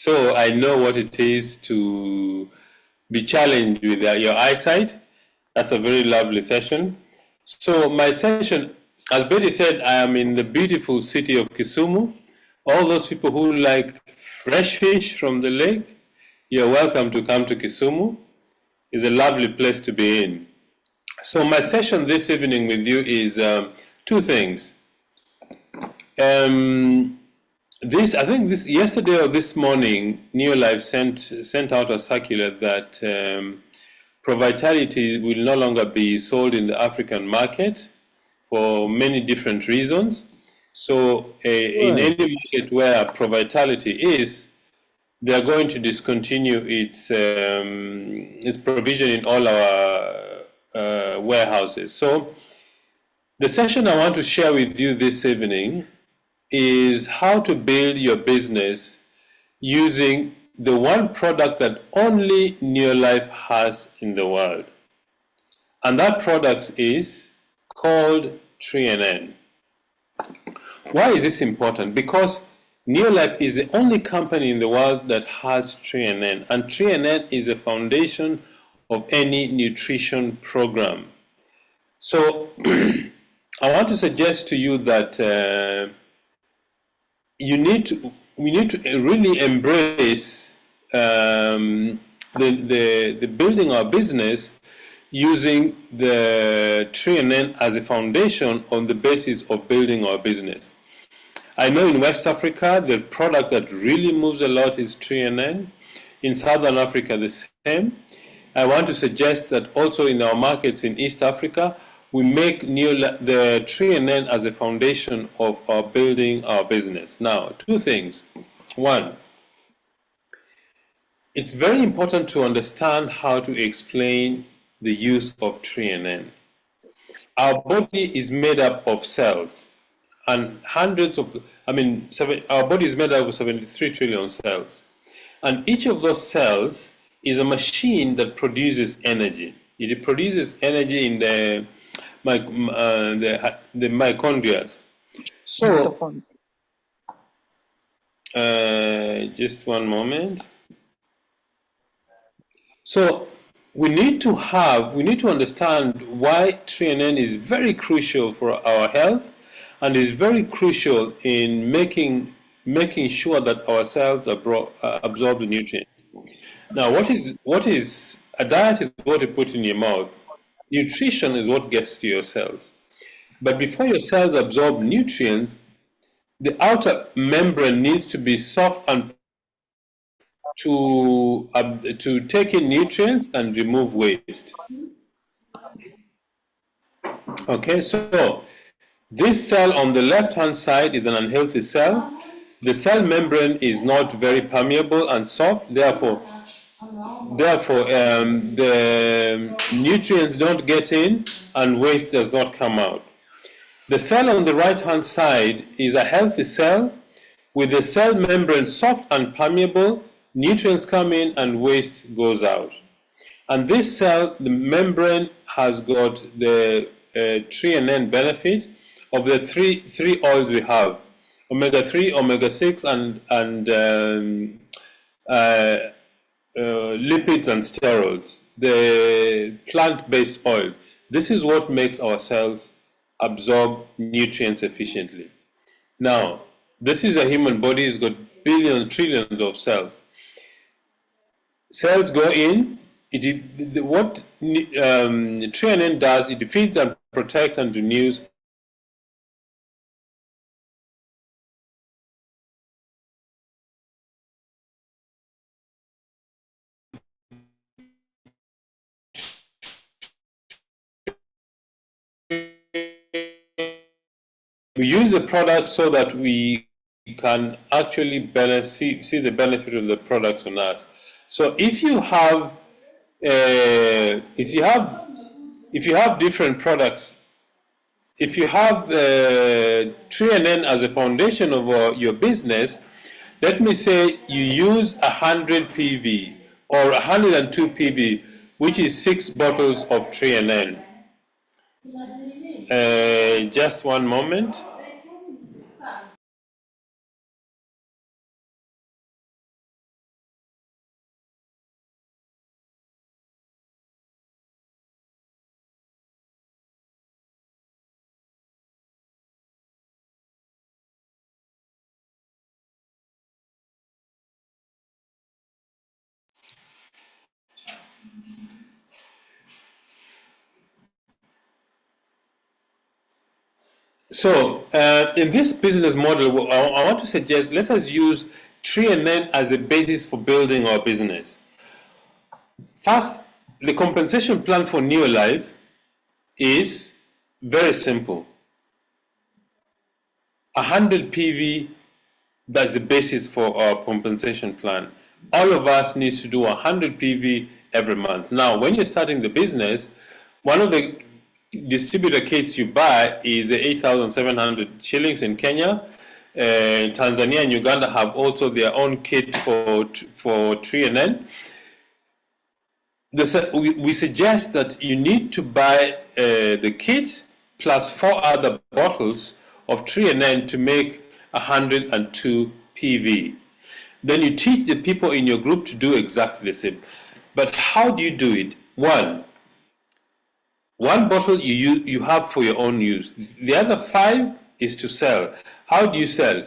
So I know what it is to be challenged with your eyesight. That's a very lovely session. So my session, as Betty said, I am in the beautiful city of Kisumu. All those people who like fresh fish from the lake, you're welcome to come to Kisumu. It's a lovely place to be in. So my session this evening with you is two things. I think this yesterday or this morning, Neolife sent out a circular that Provitality will no longer be sold in the African market for many different reasons. So in any market where Provitality is, they are going to discontinue its provision in all our warehouses. So the session I want to share with you this evening is how to build your business using the one product that only Neolife has in the world. And that product is called Tre-En-En. Why is this important? Because Neolife is the only company in the world that has Tre-En-En, and Tre-En-En is the foundation of any nutrition program. So I want to suggest to you that we need to really embrace the building our business using the Tre-En-En as a foundation on the basis of building our business. I know in West Africa, the product that really moves a lot is Tre-En-En. In Southern Africa, the same. I want to suggest that also in our markets in East Africa, we make the Tre-En-En as a foundation of our building our business. Now, two things. One, it's very important to understand how to explain the use of Tre-En-En. Our body is made up of cells, and our body is made up of 73 trillion cells. And each of those cells is a machine that produces energy. It produces energy in the mitochondria. So, just one moment. So we need to understand why Tre-En-En is very crucial for our health, and is very crucial in making sure that our cells absorb the nutrients. Now, what is a diet is what you put in your mouth. Nutrition is what gets to your cells. But before your cells absorb nutrients, the outer membrane needs to be soft and to take in nutrients and remove waste. Okay, so this cell on the left-hand side is an unhealthy cell. The cell membrane is not very permeable and soft, therefore the nutrients don't get in and waste does not come out. The cell on the right-hand side is a healthy cell with the cell membrane soft and permeable, nutrients come in and waste goes out. And this cell, the membrane has got the Tre-En-En benefit of the three oils we have: omega-3, omega-6, and lipids and steroids. The plant-based oil. This is what makes our cells absorb nutrients efficiently. Now, this is a human body. It's got billions, trillions of cells. Cells go in. What Tre-En-En does, it feeds and protects and renews we use the product so that we can actually see the benefit of the product on us. So if you have different products, if you have Tre-En-En as a foundation of your business, let me say you use 100 PV or 102 PV, which is 6 bottles of Tre-En-En. Just one moment. So in this business model, I want to suggest let us use Tre-En-En as a basis for building our business. First, the compensation plan for Neolife is very simple. 100 PV, that's the basis for our compensation plan. All of us needs to do 100 PV every month. Now, when you're starting the business, one of the distributor kits you buy is the 8,700 shillings in Kenya. Tanzania and Uganda have also their own kit for Tre-En-En. We suggest that you need to buy the kit plus 4 other bottles of Tre-En-En to make 102 PV. Then you teach the people in your group to do exactly the same. But how do you do it? One bottle you have for your own use. The other 5 is to sell. How do you sell?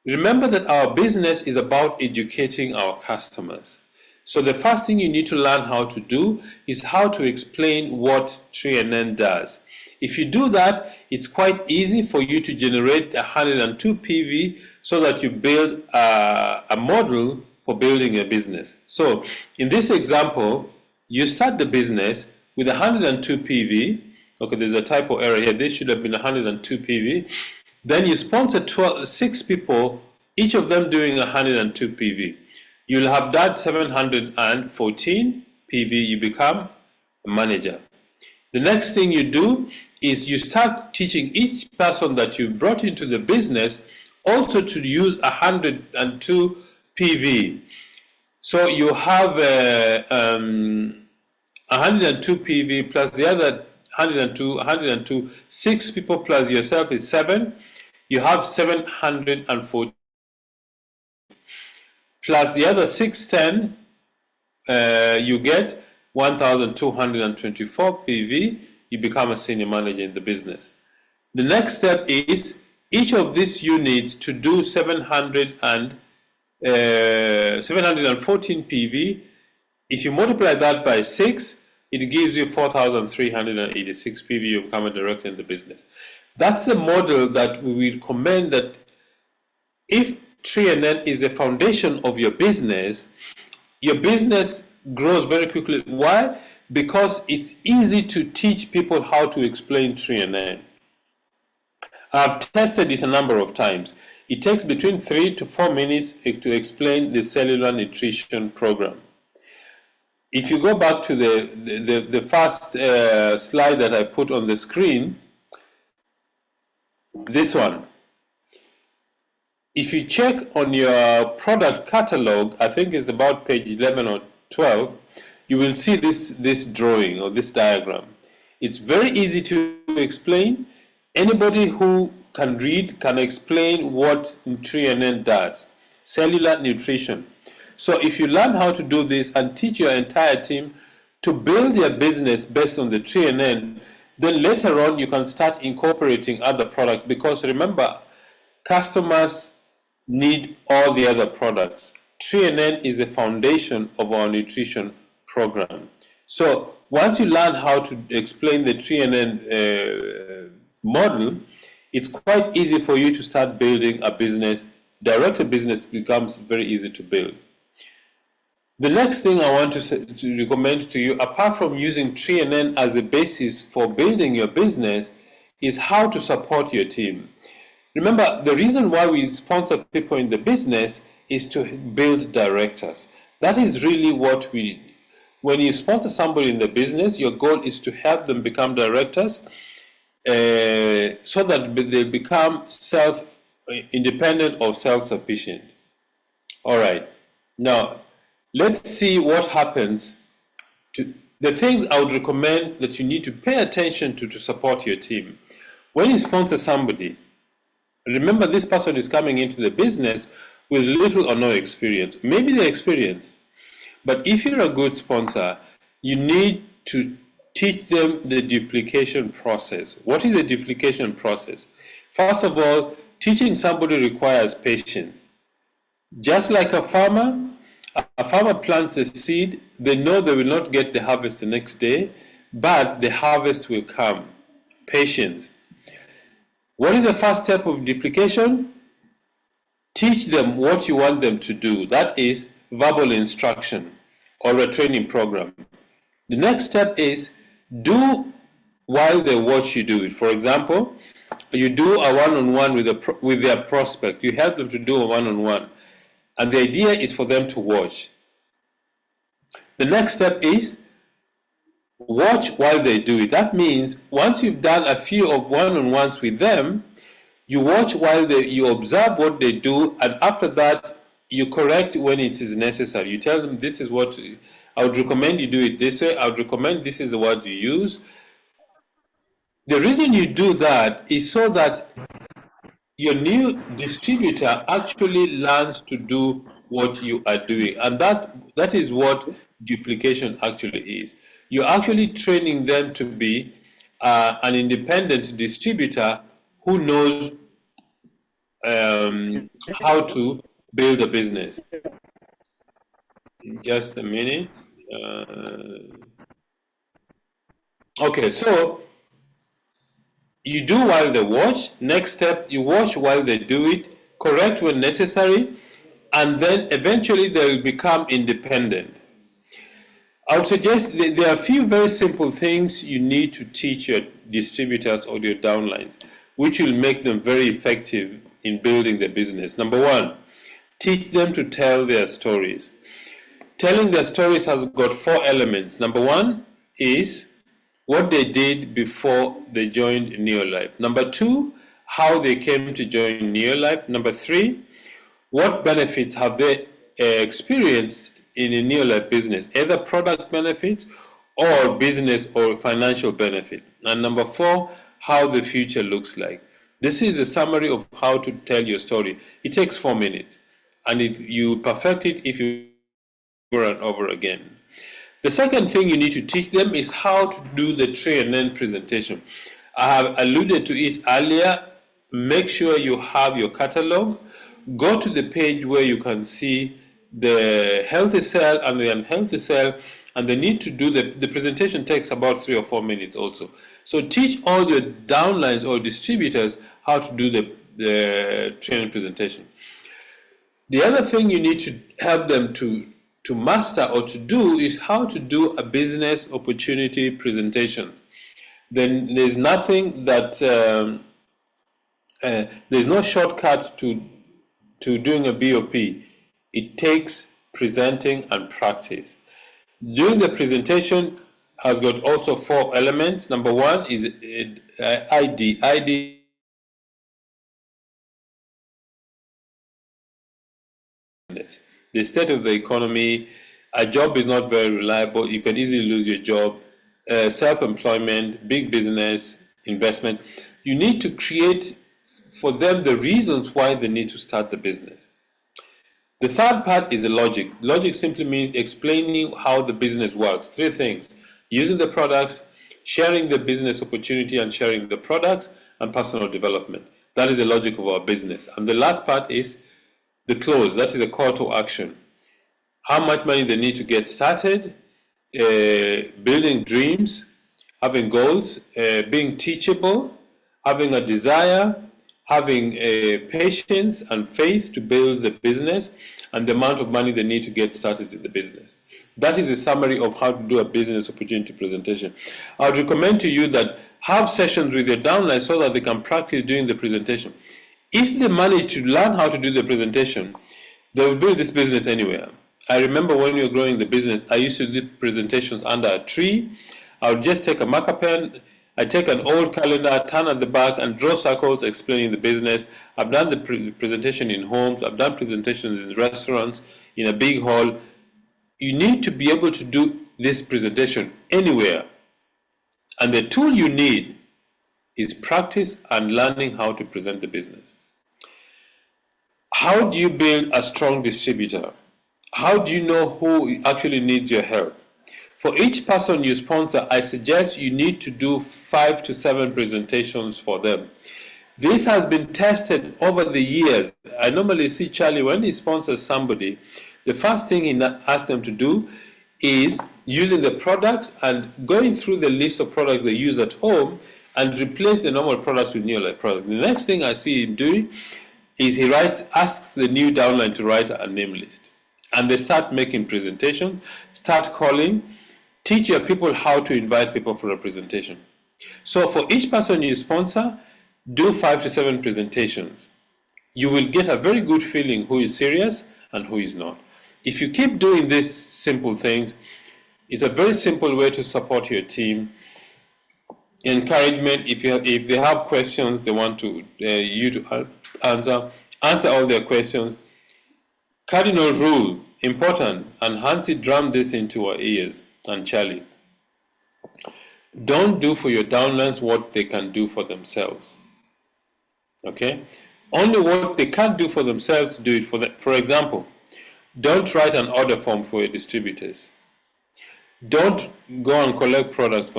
Remember that our business is about educating our customers. So the first thing you need to learn how to do is how to explain what Tre-En-En does. If you do that, it's quite easy for you to generate 102 PV so that you build a model for building a business. So in this example, you start the business with 102 PV. Okay, there's a typo error here. This should have been 102 PV. Then you sponsor 6 people, each of them doing 102 PV. You'll have that 714 PV. You become a manager. The next thing you do is you start teaching each person that you brought into the business also to use 102 PV. So you have 102 PV plus the other 102, 6 people plus yourself is 7. You have 740 plus the other 610, you get 1,224 PV. You become a senior manager in the business. The next step is each of these units to do 714 PV. If you multiply that by 6, it gives you 4,386 PV. You become a director in the business. That's the model that we recommend, that if Tre-En-En is the foundation of your business grows very quickly. Why? Because it's easy to teach people how to explain Tre-En-En. I've tested this a number of times. It takes between 3 to 4 minutes to explain the cellular nutrition program. If you go back to the first slide that I put on the screen, this one, if you check on your product catalog, I think it's about page 11 or 12, you will see this drawing or this diagram. It's very easy to explain. Anybody who can read can explain what Tre-En-En does. Cellular nutrition. So if you learn how to do this and teach your entire team to build their business based on the Tre-En-En, then later on you can start incorporating other products, because remember, customers need all the other products. Tre-En-En is the foundation of our nutrition program. So once you learn how to explain the Tre-En-En model, it's quite easy for you to start building a business. Direct business becomes very easy to build. The next thing I want to recommend to you, apart from using Tre-En-En as a basis for building your business, is how to support your team. Remember, the reason why we sponsor people in the business is to build directors. That is really what we, when you sponsor somebody in the business, your goal is to help them become directors so that they become self-independent or self-sufficient. All right. Now, let's see what happens to the things I would recommend that you need to pay attention to support your team. When you sponsor somebody, remember this person is coming into the business with little or no experience. Maybe they're experienced, but if you're a good sponsor, you need to teach them the duplication process. What is the duplication process? First of all, teaching somebody requires patience. Just like a farmer plants a seed, they know they will not get the harvest the next day, but the harvest will come. Patience. What is the first step of duplication? Teach them what you want them to do. That is verbal instruction or a training program. The next step is do while they watch you do it. For example, you do a one-on-one with their prospect. You help them to do a one-on-one. And the idea is for them to watch. The next step is watch while they do it. That means once you've done a few of one-on-ones with them, you watch while you observe what they do, and after that, you correct when it is necessary. You tell them this is what I would recommend you do it this way. I would recommend this is the word you use. The reason you do that is so that your new distributor actually learns to do what you are doing, and that is what duplication actually is. You're actually training them to be an independent distributor who knows how to build a business. Just a minute. Okay, so you do while they watch. Next step, you watch while they do it, correct when necessary, and then eventually they will become independent. I would suggest that there are a few very simple things you need to teach your distributors or your downlines, which will make them very effective in building their business. Number one, teach them to tell their stories. Telling their stories has got 4 elements. Number one is what they did before they joined Neolife. Number 2, how they came to join Neolife. Number 3, what benefits have they experienced in a Neolife business, either product benefits or business or financial benefit. And number 4, how the future looks like. This is a summary of how to tell your story. It takes 4 minutes, and you perfect it if you over and over again. The second thing you need to teach them is how to do the Tre-En-En presentation. I have alluded to it earlier. Make sure you have your catalog. Go to the page where you can see the healthy cell and the unhealthy cell, and they need to do the presentation takes about 3 or 4 minutes also. So teach all your downlines or distributors how to do the training presentation. The other thing you need to help them to master or to do is how to do a business opportunity presentation. Then there's nothing that there's no shortcut to doing a BOP. It takes presenting and practice. Doing the presentation has got also 4 elements. Number 1 is ID. ID the state of the economy. A job is not very reliable. You can easily lose your job. Self-employment, big business, investment. You need to create for them the reasons why they need to start the business. The third part is the logic. Logic simply means explaining how the business works. 3 things: using the products, sharing the business opportunity and sharing the products, and personal development. That is the logic of our business. And the last part is the close. That is the call to action. How much money they need to get started, building dreams, having goals, being teachable, having a desire, having patience and faith to build the business, and the amount of money they need to get started in the business. That is a summary of how to do a business opportunity presentation. I would recommend to you that have sessions with your downline so that they can practice doing the presentation. If they manage to learn how to do the presentation, they will build this business anywhere. I remember when we were growing the business, I used to do presentations under a tree. I would just take a marker pen, I take an old calendar, turn at the back, and draw circles explaining the business. I've done the presentation in homes, I've done presentations in restaurants, in a big hall. You need to be able to do this presentation anywhere. And the tool you need is practice and learning how to present the business. How do you build a strong distributor? How do you know who actually needs your help? For each person you sponsor, I suggest you need to do 5 to 7 presentations for them. This has been tested over the years. I normally see Charlie, when he sponsors somebody, the first thing he asks them to do is using the products and going through the list of products they use at home and replace the normal products with Neolife products. The next thing I see him doing is he asks the new downline to write a name list. And they start making presentations, start calling, teach your people how to invite people for a presentation. So for each person you sponsor, do 5 to 7 presentations. You will get a very good feeling who is serious and who is not. If you keep doing these simple things, it's a very simple way to support your team. Encouragement, if they have questions they want to you to answer all their questions. Cardinal rule, important, and Hansi drummed this into our ears, and Charlie. Don't do for your downlines what they can do for themselves. Okay? Only what they can't do for themselves, do it for them. For example, don't write an order form for your distributors. Don't go and collect products.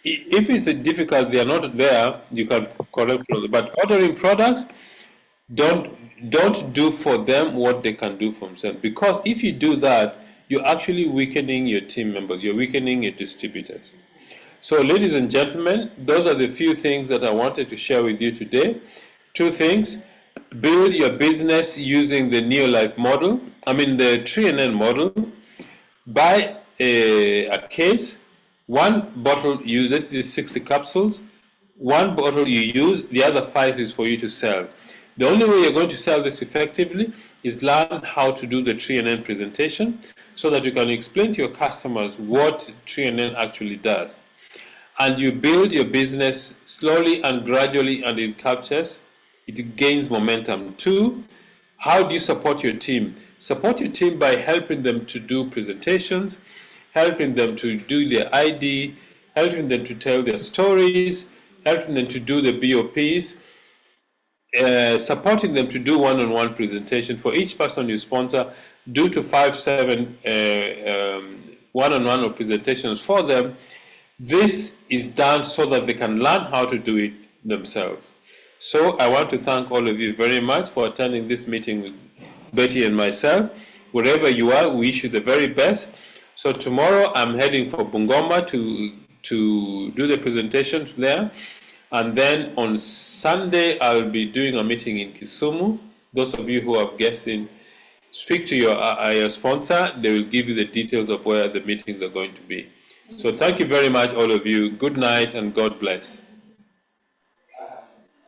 If it's difficult, they are not there, you can collect products. But ordering products, don't do for them what they can do for themselves. Because if you do that, you're actually weakening your team members. You're weakening your distributors. So ladies and gentlemen, those are the few things that I wanted to share with you today. 2 things. Build your business using the Neolife model. The Tre-En-En model. Buy a case. 1 bottle you, this is 60 capsules. 1 bottle you use, the other 5 is for you to sell. The only way you're going to sell this effectively is learn how to do the Tre-En-En presentation so that you can explain to your customers what Tre-En-En actually does. And you build your business slowly and gradually, and it captures, it gains momentum. 2, how do you support your team? Support your team by helping them to do presentations, helping them to do their ID, helping them to tell their stories, helping them to do the BOPs, supporting them to do one-on-one presentation. For each person you sponsor, do to 5, 7 one-on-one or presentations for them. This is done so that they can learn how to do it themselves. So I want to thank all of you very much for attending this meeting with Betty and myself. Wherever you are, we wish you the very best. So tomorrow I'm heading for Bungoma to do the presentations there. And then on Sunday, I'll be doing a meeting in Kisumu. Those of you who have guests in, speak to your sponsor. They will give you the details of where the meetings are going to be. So thank you very much, all of you. Good night and God bless.